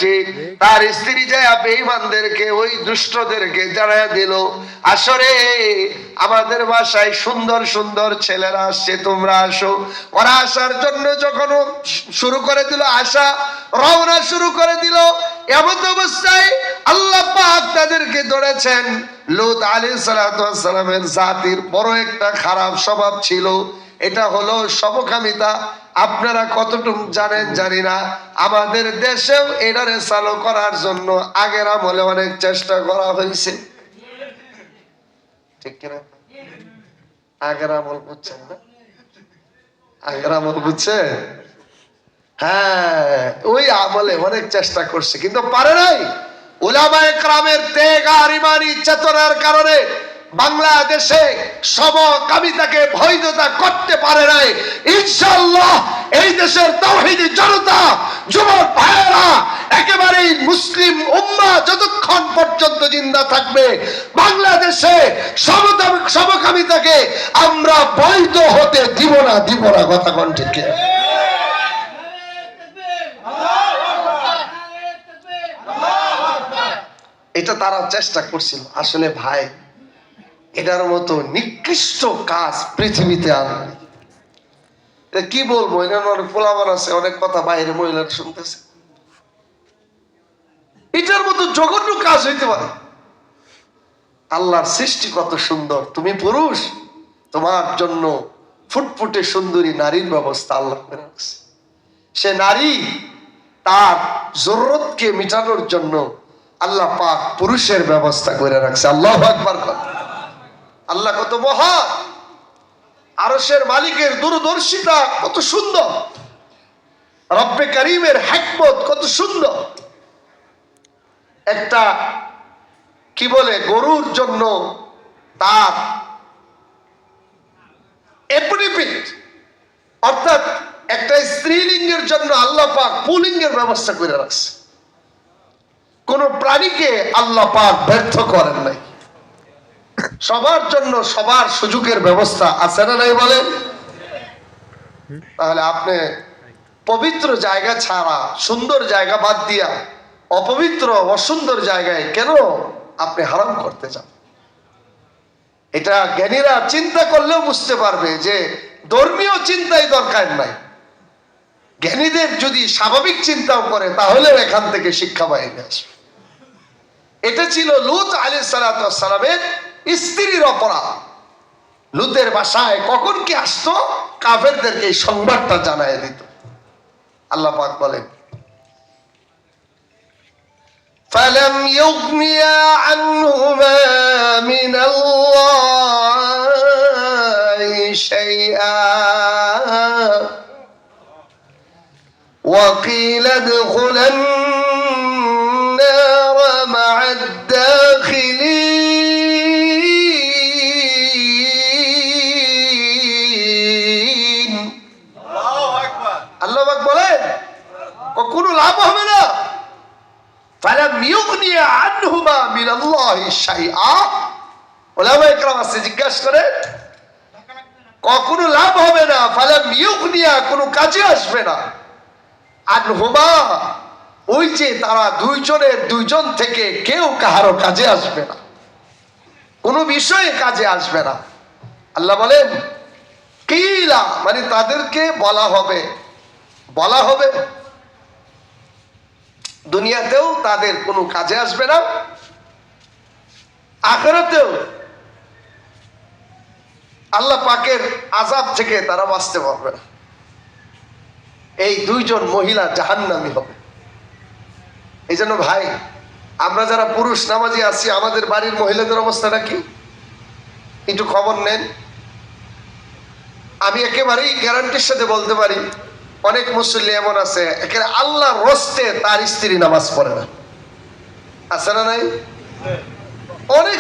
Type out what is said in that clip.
আসছে, তার স্ত্রী যায় বেঈমানদেরকে, ওই দুষ্টদেরকে জানায়া দিল, আসরে আমাদের বাসায় সুন্দর সুন্দর ছেলেরা আসছে, তোমরা আসো। ওরা আসার জন্য যখন শুরু করে দিল, আসা রওনা শুরু করে দিল, এমন অবস্থায় আল্লাহ পাক তাদেরকে ধরেছেন। লূত আলাইহিস সালামের জাতির বড় একটা খারাপ স্বভাব ছিল, এটা হলো সমকামিতা। আপনারা কতটুকু জানেন জানি না, আমাদের দেশেও এটারে চালু করার জন্য আগের আমলে অনেক চেষ্টা করা হয়েছে, ঠিক কিনা? আগের আমল বুঝছেন না? আগের আমল বুঝছে? হ্যাঁ, ওই আমলে অনেক চেষ্টা করছে কিন্তু পারে নাই। উলামায়ে কেরামের ত্যাগ আর ঈমানি চেতনার কারণে বাংলাদেশে সমকামিতাকে বৈধতা করতে পারে নাই। ইনশাআল্লাহ এই দেশের তাওহীদি জনতা, যুবক ভাইয়েরা, একেবারেই মুসলিম উম্মাহ যতক্ষণ পর্যন্ত জিন্দা থাকবে, বাংলাদেশে সমকামিতাকে আমরা বৈধ হতে দিব না, কথা কোন ঠিক? এটা তারা চেষ্টা করছিল। আসলে ভাই, এটার মতো নিকৃষ্ট কাজ পৃথিবীতে আর কি বলবো, এখানে অনেক পোলাপান আছে, অনেক কথা বাইরে মহিলারা শুনতেছে। এটার মতো জঘন্য কাজ হইতে পারে? আল্লাহর সৃষ্টি কত সুন্দর, তুমি পুরুষ, তোমার জন্য ফুটফুটে সুন্দরী নারীর ব্যবস্থা আল্লাহ করে রাখছে। সে নারী তার জরুরতকে মিটানোর জন্য আল্লাহ পাক পুরুষের ব্যবস্থা করে রাখছে। আল্লাহু আকবার। আল্লাহ কত মহান, আরশের মালিকের দূরদর্শিতা কত সুন্দর, রব্বে কারীমের হিকমত কত সুন্দর। একটা কি বলে, গরুর জন্য তার এপিনিপিট, অর্থাৎ একটা স্ত্রীলিঙ্গের জন্য আল্লাহ পাক পুলিঙ্গের ব্যবস্থা করে রাখছে। কোন প্রাণীকে আল্লাহ পাক ব্যর্থ করেন নাই। সবার জন্য সবার সুযোগের ব্যবস্থা আছে না নাই বলেন? তাহলে আপনি পবিত্র জায়গা ছাড়া, সুন্দর জায়গা বাদ দিয়া অপবিত্র অসুন্দর জায়গায় কেন আপনি হারাম করতে চান? এটা জ্ঞানীরা চিন্তা করলেও বুঝতে পারবে যে ধর্মীয় চিন্তাই দরকার নাই। জ্ঞানীদের যদি স্বাভাবিক চিন্তাও করে তাহলেও এখান থেকে শিক্ষা বাইরে আসবে। এটা ছিল লূত আলাইহিস সালামের স্ত্রীর অপরাধ। লূতের বাসায় কখন কি আসতো, কাফেরদেরকে এই সংবাদটা জানায় দিত। আল্লাহ পাক বলেন, ফালাম ইউগনিয়া আনহুমা মিনাল্লাহি শাইআ ওয়া কিলা দুখুলান নার মা'আদ দাখিলিন। আল্লাহু আকবার। আল্লাহু পাক বলেন কোনো লাভ হবে না। ফালাম ইউগনিয়া আনহুমা মিনাল্লাহি শাইআ। উলামায়ে কেরাম আছে, জিজ্ঞাসা করে কখনো লাভ হবে না। ফালাম ইউগনিয়া, কোনো কাজে আসবে না। আনহুমা, ওই যে তারা দুইজনের দুইজন থেকে কেউ কাহারো কাজে আসবে না, কোনো বিষয়ে কাজে আসবে না। আল্লাহ বলেন কিলা, মানে তাদেরকে বলা হবে দুনিয়াতেও তাদের কোনো কাজে আসবে না, আখিরাতেও আল্লাহ পাকের আযাব থেকে তারা বাঁচতে পারবে না। এই দুইজন মহিলা জাহান্নামী হবে। এই জন্য ভাই, আমরা যারা পুরুষ নামাজি আছি, আমাদের বাড়ির মহিলাদের অবস্থাটা কি একটু খবর নেন। আমি একেবারেই গ্যারান্টির সাথে বলতে পারি, অনেক মুসল্লি এমন আছে একেবারে আল্লাহর রস্তে তার স্ত্রী নামাজ পড়ে না, আছে না নাই? অনেক